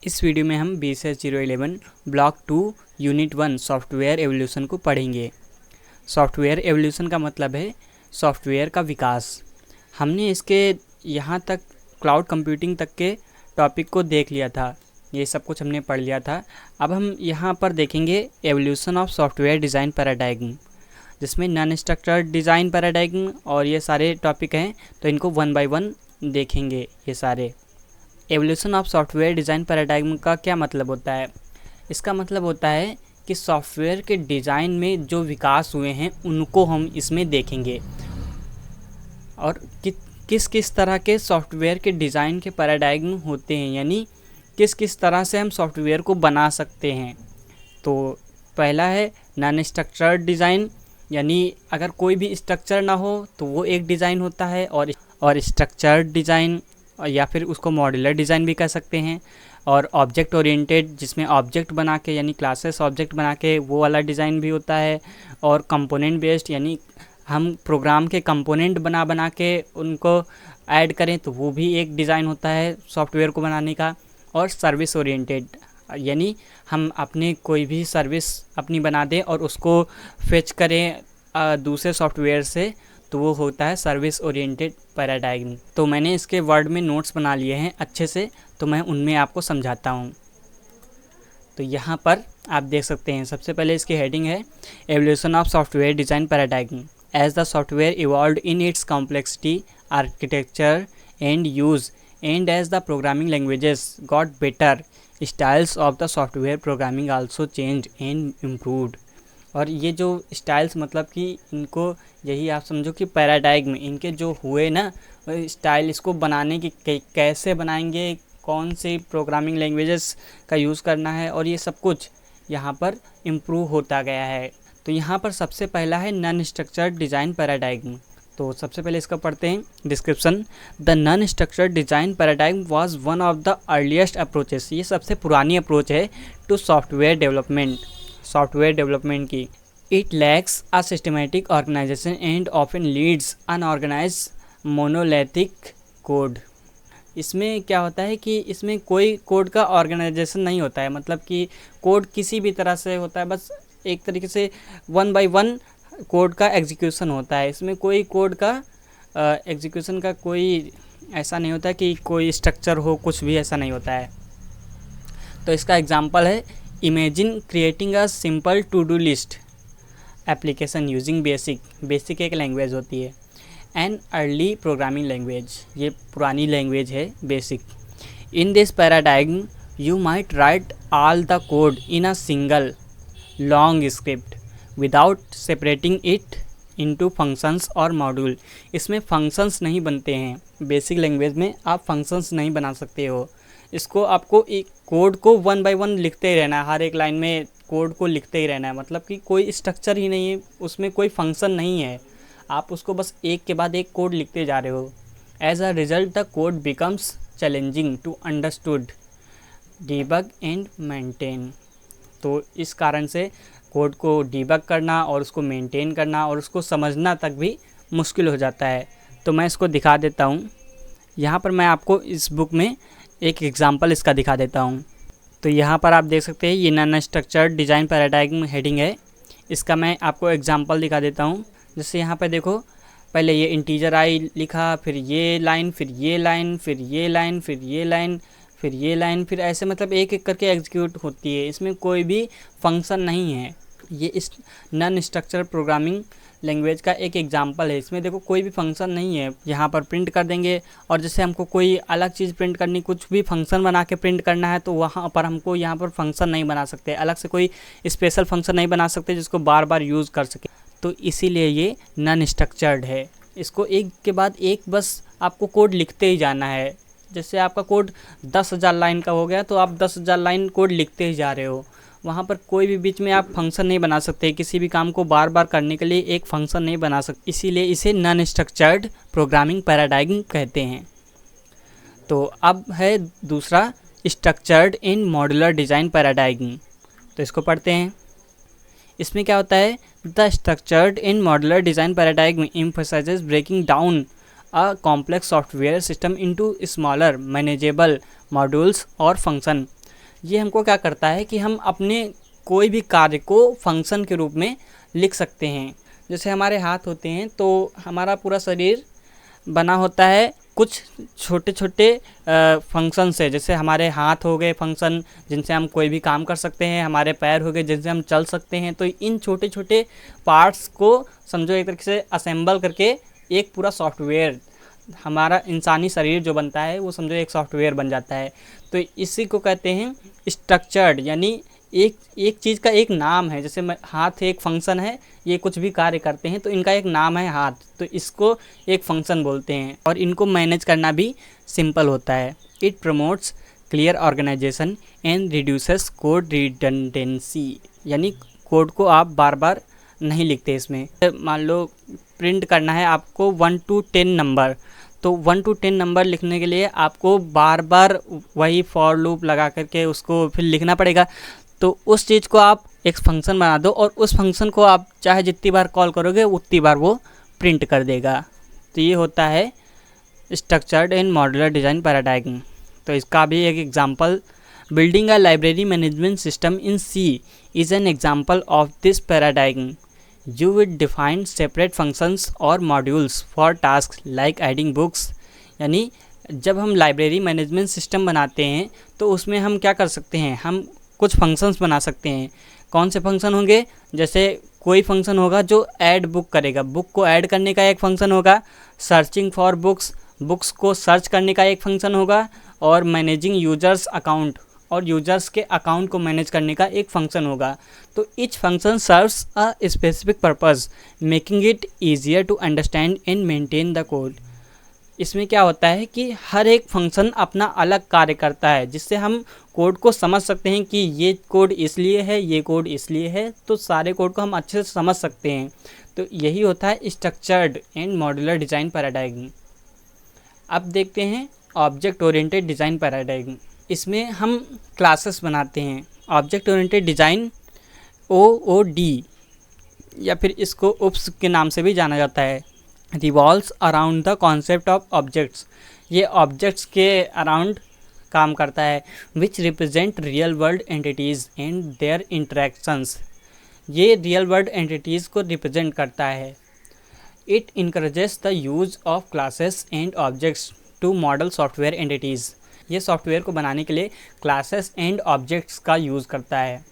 इस वीडियो में हम BCS-011 block 2 unit 1 software evolution को पढ़ेंगे। सॉफ्टवेयर एवोल्यूशन का मतलब है सॉफ्टवेयर का विकास। हमने इसके यहाँ तक क्लाउड कंप्यूटिंग तक के टॉपिक को देख लिया था, ये सब कुछ हमने पढ़ लिया था। अब हम यहाँ पर देखेंगे एवोल्यूशन ऑफ सॉफ्टवेयर डिज़ाइन पैराडाइग्म, जिसमें नॉन स्ट्रक्चर्ड डिज़ाइन पैराडाइग्म और ये सारे टॉपिक हैं, तो इनको वन बाय वन देखेंगे। ये सारे एवोल्यूशन ऑफ सॉफ्टवेयर डिज़ाइन पैराडाइग्म का क्या मतलब होता है? इसका मतलब होता है कि सॉफ्टवेयर के डिज़ाइन में जो विकास हुए हैं उनको हम इसमें देखेंगे, और किस किस तरह के सॉफ्टवेयर के डिज़ाइन के पैराडाइग्म होते हैं, यानी किस किस तरह से हम सॉफ्टवेयर को बना सकते हैं। तो पहला है नॉन स्ट्रक्चर्ड डिज़ाइन, यानी अगर कोई भी स्ट्रक्चर ना हो तो वो एक डिज़ाइन होता है, और स्ट्रक्चर्ड डिज़ाइन या फिर उसको मॉड्यूलर डिज़ाइन भी कह सकते हैं। और ऑब्जेक्ट ओरिएंटेड, जिसमें ऑब्जेक्ट बना के यानी क्लासेस ऑब्जेक्ट बना के वो वाला डिज़ाइन भी होता है। और कंपोनेंट बेस्ड, यानी हम प्रोग्राम के कंपोनेंट बना के उनको ऐड करें तो वो भी एक डिज़ाइन होता है सॉफ्टवेयर को बनाने का। और सर्विस ओरिएंटेड, यानी हम अपने कोई भी सर्विस अपनी बना दें और उसको फेच करें दूसरे सॉफ्टवेयर से, तो वो होता है सर्विस ओरिएंटेड पैराडाइग्म। तो मैंने इसके वर्ड में नोट्स बना लिए हैं अच्छे से, तो मैं उनमें आपको समझाता हूँ। तो यहाँ पर आप देख सकते हैं, सबसे पहले इसकी हेडिंग है evolution of software design paradigm. As the software evolved in its complexity, architecture and use, and as the programming languages got better, styles of the software programming also change and improved. और ये जो styles, मतलब कि इनको यही आप समझो कि पैराडाइग्म, इनके जो हुए ना स्टाइल, इसको बनाने की कैसे बनाएंगे, कौन से प्रोग्रामिंग लैंग्वेजेस का यूज़ करना है, और ये सब कुछ यहाँ पर इम्प्रूव होता गया है। तो यहाँ पर सबसे पहला है नॉन स्ट्रक्चर्ड डिज़ाइन पैराडाइग्म। तो सबसे पहले इसका पढ़ते हैं description. The non structured design paradigm was one of the earliest approaches. ये सबसे पुरानी अप्रोच है टू सॉफ्टवेयर डेवलपमेंट की। It lacks a systematic organisation and often leads unorganised monolithic code. इसमें क्या होता है कि इसमें कोई कोड का ऑर्गेनाइजेशन नहीं होता है, मतलब कि कोड किसी भी तरह से होता है, बस एक तरीके से वन बाय वन कोड का एग्जीक्यूशन होता है। इसमें कोई कोड का एग्जीक्यूशन का कोई ऐसा नहीं होता कि कोई स्ट्रक्चर हो, कुछ भी ऐसा नहीं होता है। तो इसका एग्जांपल है imagine creating a simple to do list application using basic एक लैंग्वेज होती है, एन अर्ली प्रोग्रामिंग लैंग्वेज, ये पुरानी लैंग्वेज है basic. In this paradigm you might write all the code in a single long script without separating it into functions और module. इसमें functions नहीं बनते हैं, बेसिक लैंग्वेज में आप फंक्शंस नहीं बना सकते हो। इसको आपको एक कोड को वन बाय वन लिखते ही रहना है, हर एक लाइन में कोड को लिखते ही रहना है, मतलब कि कोई स्ट्रक्चर ही नहीं है, उसमें कोई फंक्शन नहीं है, आप उसको बस एक के बाद एक कोड लिखते जा रहे हो। As a result the code becomes challenging to understood, debug and maintain. तो इस कारण से कोड को डीबग करना और उसको मेंटेन करना और उसको समझना तक भी मुश्किल हो जाता है। तो मैं इसको दिखा देता हूँ। यहाँ पर मैं आपको इस बुक में एक एग्ज़ाम्पल इसका दिखा देता हूँ। तो यहाँ पर आप देख सकते हैं ये नॉन स्ट्रक्चर्ड डिज़ाइन पैराडाइग्म हेडिंग है, इसका मैं आपको एग्जांपल दिखा देता हूँ। जैसे यहाँ पर देखो, पहले ये इंटीजर आई लिखा, फिर ये लाइन, फिर ये लाइन, फिर ये लाइन, फिर ये लाइन, फिर ये लाइन, फिर ऐसे मतलब एक एक करके एग्जीक्यूट होती है। इसमें कोई भी फंक्शन नहीं है। ये इस नॉन स्ट्रक्चर्ड प्रोग्रामिंग लैंग्वेज का एक एग्जांपल है। इसमें देखो कोई भी फंक्शन नहीं है, यहाँ पर प्रिंट कर देंगे, और जैसे हमको कोई अलग चीज़ प्रिंट करनी, कुछ भी फंक्शन बना के प्रिंट करना है, तो वहाँ पर हमको यहाँ पर फंक्शन नहीं बना सकते, अलग से कोई स्पेशल फंक्शन नहीं बना सकते जिसको बार बार यूज़ कर सके। तो इसीलिए ये नॉन स्ट्रक्चर्ड है। इसको एक के बाद एक बस आपको कोड लिखते ही जाना है। जैसे आपका कोड 10,000 लाइन का हो गया, तो आप 10,000 लाइन कोड लिखते ही जा रहे हो। वहाँ पर कोई भी बीच में आप फंक्शन नहीं बना सकते, किसी भी काम को बार बार करने के लिए एक फंक्शन नहीं बना सकते, इसीलिए इसे नॉन स्ट्रक्चर्ड प्रोग्रामिंग पैराडाइग्म कहते हैं। तो अब है दूसरा structured in modular design paradigm. तो इसको पढ़ते हैं। इसमें क्या होता है, the structured in modular design paradigm emphasises breaking down a complex software system into smaller manageable modules और फंक्शन। ये हमको क्या करता है कि हम अपने कोई भी कार्य को फंक्शन के रूप में लिख सकते हैं। जैसे हमारे हाथ होते हैं तो हमारा पूरा शरीर बना होता है कुछ छोटे छोटे फंक्शन से। जैसे हमारे हाथ हो गए फंक्शन जिनसे हम कोई भी काम कर सकते हैं, हमारे पैर हो गए जिनसे हम चल सकते हैं। तो इन छोटे छोटे पार्ट्स को समझो एक तरीके से असेंबल करके एक पूरा सॉफ्टवेयर, हमारा इंसानी शरीर जो बनता है वो समझो एक सॉफ्टवेयर बन जाता है। तो इसी को कहते हैं स्ट्रक्चर्ड, यानी एक चीज़ का एक नाम है। जैसे हाथ एक फंक्शन है, ये कुछ भी कार्य करते हैं तो इनका एक नाम है हाथ, तो इसको एक फंक्शन बोलते हैं और इनको मैनेज करना भी सिंपल होता है। It promotes clear organization and reduces code redundancy, यानी कोड को आप बार बार नहीं लिखते इसमें। मान लो प्रिंट करना है आपको 1 to 10 नंबर, तो 1 to 10 नंबर लिखने के लिए आपको बार बार वही फॉर लूप लगा करके उसको फिर लिखना पड़ेगा। तो उस चीज़ को आप एक फंक्शन बना दो और उस फंक्शन को आप चाहे जितनी बार कॉल करोगे उतनी बार वो प्रिंट कर देगा। तो ये होता है structured and modular design paradigm. तो इसका भी एक example, building a library management system in C is an example of this paradigm. You would define separate functions or modules for tasks like adding books। यानी जब हम library management system बनाते हैं तो उसमें हम क्या कर सकते हैं, हम कुछ फंक्शंस बना सकते हैं। कौन से फंक्शन होंगे, जैसे कोई फंक्शन होगा जो ऐड बुक करेगा, बुक को ऐड करने का एक फंक्शन होगा। सर्चिंग फॉर बुक्स, बुक्स को सर्च करने का एक फंक्शन होगा। और मैनेजिंग यूजर्स अकाउंट, और यूजर्स के अकाउंट को मैनेज करने का एक फंक्शन होगा। तो each function serves a specific purpose making it easier to understand and maintain the code. इसमें क्या होता है कि हर एक फंक्शन अपना अलग कार्य करता है, जिससे हम कोड को समझ सकते हैं कि ये कोड इसलिए है, ये कोड इसलिए है। तो सारे कोड को हम अच्छे से समझ सकते हैं। तो यही होता है स्ट्रक्चर्ड एंड मॉड्यूलर डिज़ाइन पैराडाइग्म। अब देखते हैं ऑब्जेक्ट ओरिएंटेड डिज़ाइन पैराडाइग्म। इसमें हम क्लासेस बनाते हैं। ऑब्जेक्ट ओरिएंटेड डिज़ाइन OOD या फिर इसको UPS के नाम से भी जाना जाता है, revolves around the concept of objects. ये ऑब्जेक्ट्स के अराउंड काम करता है। Which represent real world entities and their interactions. ये रियल वर्ल्ड एंटिटीज़ को रिप्रेजेंट करता है। It encourages the use of classes and objects to model software entities. ये सॉफ्टवेयर को बनाने के लिए क्लासेस एंड ऑब्जेक्ट्स का यूज़ करता है।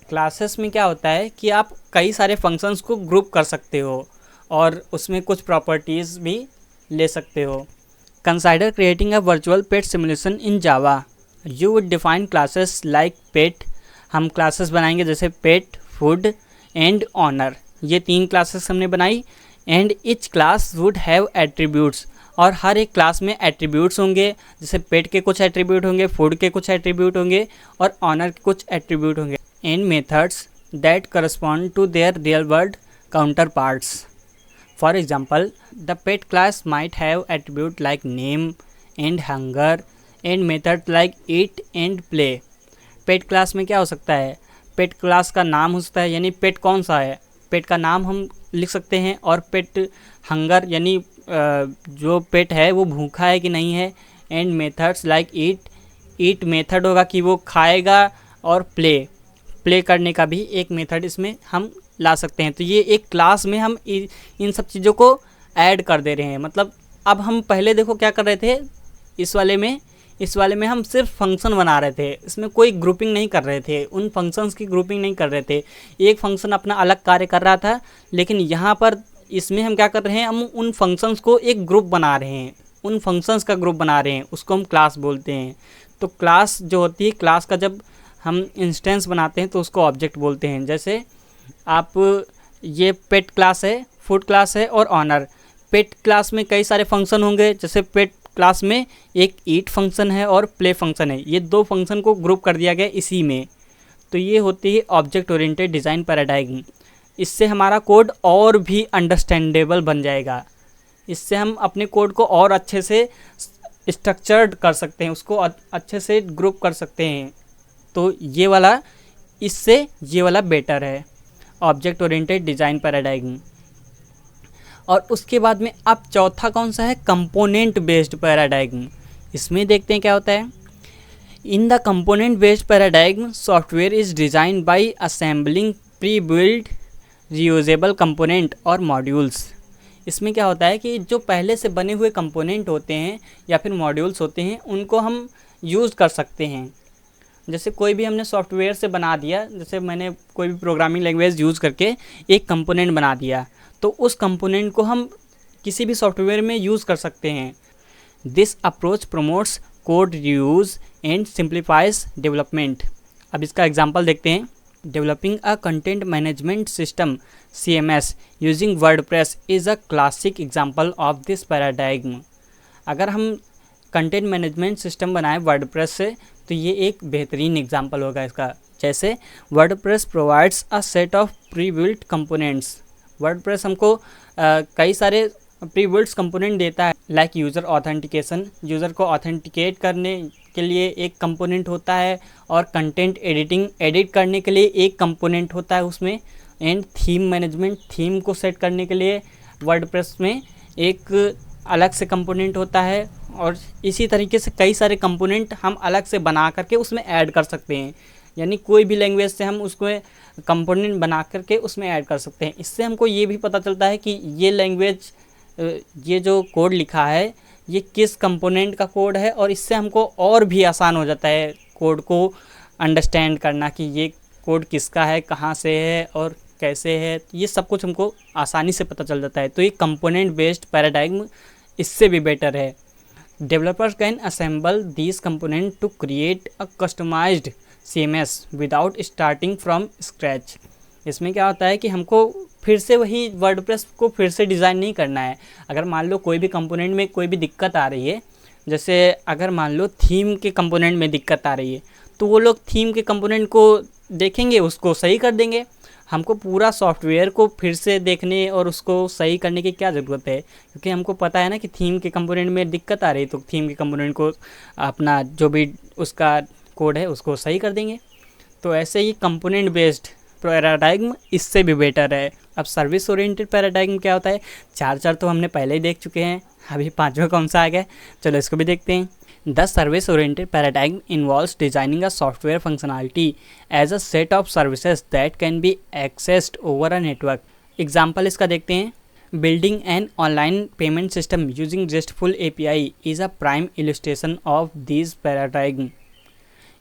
क्लासेस में क्या होता है कि आप कई सारे फंक्शंस को ग्रुप कर सकते हो और उसमें कुछ प्रॉपर्टीज़ भी ले सकते हो। Consider creating a virtual pet simulation in Java. You would define classes like pet. हम क्लासेस बनाएंगे जैसे पेट, फूड एंड ऑनर। ये 3 क्लासेस हमने बनाई। And each class would have attributes, और हर एक क्लास में एट्रीब्यूट्स होंगे। जैसे पेट के कुछ एट्रीब्यूट होंगे, फूड के कुछ एट्रीब्यूट होंगे और ऑनर के कुछ एट्रीब्यूट होंगे। And methods that correspond to their real world counterparts. For example, the pet class might have attribute like name and hunger and method like eat and play. Pet class में क्या हो सकता है, पेट class का नाम हो सकता है, यानी पेट कौन सा है, पेट का नाम हम लिख सकते हैं। और पेट हंगर यानी जो पेट है वो भूखा है कि नहीं है। And methods like eat method होगा कि वो खाएगा। और प्ले करने का भी एक मेथड इसमें हम ला सकते हैं। तो ये एक क्लास में हम इन सब चीज़ों को ऐड कर दे रहे हैं। मतलब अब हम पहले देखो क्या कर रहे थे, इस वाले में हम सिर्फ फंक्शन बना रहे थे, इसमें कोई ग्रुपिंग नहीं कर रहे थे, उन फंक्शंस की ग्रुपिंग नहीं कर रहे थे। एक फंक्शन अपना अलग कार्य कर रहा था, लेकिन यहाँ पर इसमें हम क्या कर रहे हैं, हम उन फंक्शंस को एक ग्रुप बना रहे हैं, उन फंक्शंस का ग्रुप बना रहे हैं, उसको हम क्लास बोलते हैं। तो क्लास जो होती है, क्लास का जब हम इंस्टेंस बनाते हैं तो उसको ऑब्जेक्ट बोलते हैं। जैसे आप ये पेट क्लास है, फूड क्लास है और ऑनर। पेट क्लास में कई सारे फंक्शन होंगे, जैसे पेट क्लास में एक ईट फंक्शन है और प्ले फंक्शन है, ये 2 फंक्शन को ग्रुप कर दिया गया इसी में। तो ये होती है ऑब्जेक्ट ओरिएंटेड डिज़ाइन पैराडाइग्म। इससे हमारा कोड और भी अंडरस्टैंडेबल बन जाएगा। इससे हम अपने कोड को और अच्छे से स्ट्रक्चर्ड कर सकते हैं, उसको अच्छे से ग्रुप कर सकते हैं। तो ये वाला इससे ये वाला बेटर है, ऑब्जेक्ट ओरिएंटेड डिज़ाइन पैराडाइग्म। और उसके बाद में अब चौथा कौन सा है, कंपोनेंट बेस्ड पैराडाइग्म। इसमें देखते हैं क्या होता है। In the component-based paradigm, software is designed by assembling pre-built reusable component और modules। इसमें क्या होता है कि जो पहले से बने हुए कंपोनेंट होते हैं या फिर मॉड्यूल्स होते हैं उनको हम यूज़ कर सकते हैं। जैसे कोई भी हमने सॉफ्टवेयर से बना दिया, जैसे मैंने कोई भी प्रोग्रामिंग लैंग्वेज यूज़ करके एक कंपोनेंट बना दिया, तो उस कंपोनेंट को हम किसी भी सॉफ्टवेयर में यूज़ कर सकते हैं। This approach promotes code reuse and simplifies development. अब इसका एग्जांपल देखते हैं। Developing a content management system CMS using WordPress is a classic example of this paradigm. अगर हम कंटेंट मैनेजमेंट सिस्टम बनाएं वर्डप्रेस से तो ये एक बेहतरीन एग्जांपल होगा इसका। जैसे WordPress provides a set of pre built components. WordPress हमको कई सारे प्री बिल्ट कंपोनेंट देता है, लाइक यूज़र ऑथेंटिकेशन। यूज़र को ऑथेंटिकेट करने के लिए एक कंपोनेंट होता है, और कंटेंट एडिट करने के लिए एक कंपोनेंट होता है उसमें। एंड थीम मैनेजमेंट, थीम को सेट करने के लिए वर्डप्रेस में एक अलग से कंपोनेंट होता है। और इसी तरीके से कई सारे कंपोनेंट हम अलग से बना करके उसमें ऐड कर सकते हैं। यानी कोई भी लैंग्वेज से हम उसको कंपोनेंट बना करके उसमें ऐड कर सकते हैं। इससे हमको ये भी पता चलता है कि ये लैंग्वेज, ये जो कोड लिखा है ये किस कंपोनेंट का कोड है, और इससे हमको और भी आसान हो जाता है कोड को अंडरस्टैंड करना कि ये कोड किसका है, कहाँ से है और कैसे है। ये सब कुछ हमको आसानी से पता चल जाता है। तो ये कंपोनेंट बेस्ड पैराडाइग्म इससे भी बेटर है। Developers can assemble these component to create a customized CMS without starting from scratch. इसमें क्या होता है कि हमको फिर से वही वर्डप्रेस को फिर से डिज़ाइन नहीं करना है। अगर मान लो कोई भी कंपोनेंट में कोई भी दिक्कत आ रही है, जैसे अगर मान लो थीम के कंपोनेंट में दिक्कत आ रही है, तो वो लोग थीम के कंपोनेंट को देखेंगे, उसको सही कर देंगे। हमको पूरा सॉफ्टवेयर को फिर से देखने और उसको सही करने की क्या ज़रूरत है, क्योंकि हमको पता है ना कि थीम के कंपोनेंट में दिक्कत आ रही है, तो थीम के कंपोनेंट को अपना जो भी उसका कोड है उसको सही कर देंगे। तो ऐसे ही कंपोनेंट बेस्ड पैराडाइग्म इससे भी बेटर है। अब सर्विस ओरिएंटेड पैराडाइग्म क्या होता है? चार तो हमने पहले ही देख चुके हैं, अभी पांचवा कौन सा आ गया, चलो इसको भी देखते हैं। The service oriented paradigm involves designing a software functionality as a set of services that can be accessed over a network. Example इसका देखते हैं। Building an online payment system using RESTful API is a prime illustration of this paradigm.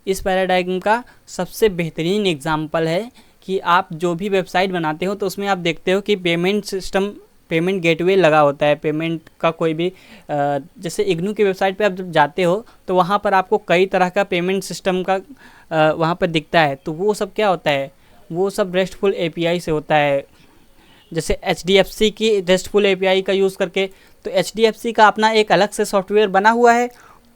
इस paradigm का सबसे बेहतरीन example है कि आप जो भी वेबसाइट बनाते हो तो उसमें आप देखते हो कि पेमेंट सिस्टम, पेमेंट गेटवे लगा होता है। पेमेंट का कोई भी जैसे इग्नू की वेबसाइट पे आप जब जाते हो तो वहाँ पर आपको कई तरह का पेमेंट सिस्टम का वहाँ पर दिखता है। तो वो सब क्या होता है? वो सब रेस्टफुल API से होता है। जैसे HDFC की रेस्टफुल API का यूज़ करके, तो HDFC का अपना एक अलग से सॉफ्टवेयर बना हुआ है।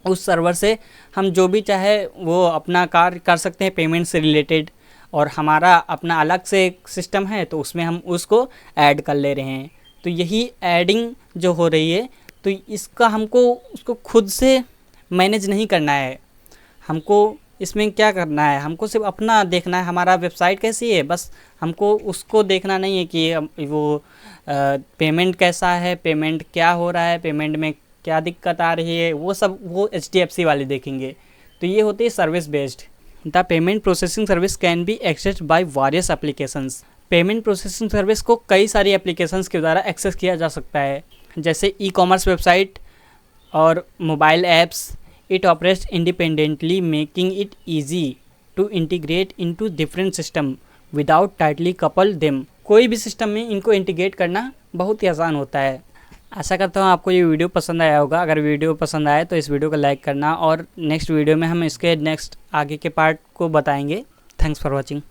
उस सर्वर से हम जो भी चाहे वो अपना कार्य कर सकते हैं पेमेंट से रिलेटेड, और हमारा अपना अलग से एक सिस्टम है तो उसमें हम उसको ऐड कर ले रहे हैं। तो यही ऐडिंग जो हो रही है, तो इसका हमको उसको खुद से मैनेज नहीं करना है। हमको इसमें क्या करना है? हमको सिर्फ अपना देखना है, हमारा वेबसाइट कैसी है, बस हमको उसको देखना नहीं है कि वो पेमेंट कैसा है, पेमेंट क्या हो रहा है, पेमेंट में क्या दिक्कत आ रही है, वो सब वो HDFC वाले देखेंगे। तो ये होती है service based. The payment processing service can be accessed by various applications. Payment processing service को कई सारी एप्लीकेशंस के द्वारा एक्सेस किया जा सकता है, जैसे ई-कॉमर्स वेबसाइट और mobile apps. It operates independently making it easy to integrate into different system without tightly couple them. कोई भी सिस्टम में इनको इंटीग्रेट करना बहुत ही आसान होता है। आशा करता हूँ आपको ये वीडियो पसंद आया होगा। अगर वीडियो पसंद आए तो इस वीडियो को लाइक करना, और नेक्स्ट वीडियो में हम इसके नेक्स्ट आगे के पार्ट को बताएंगे। Thanks for watching.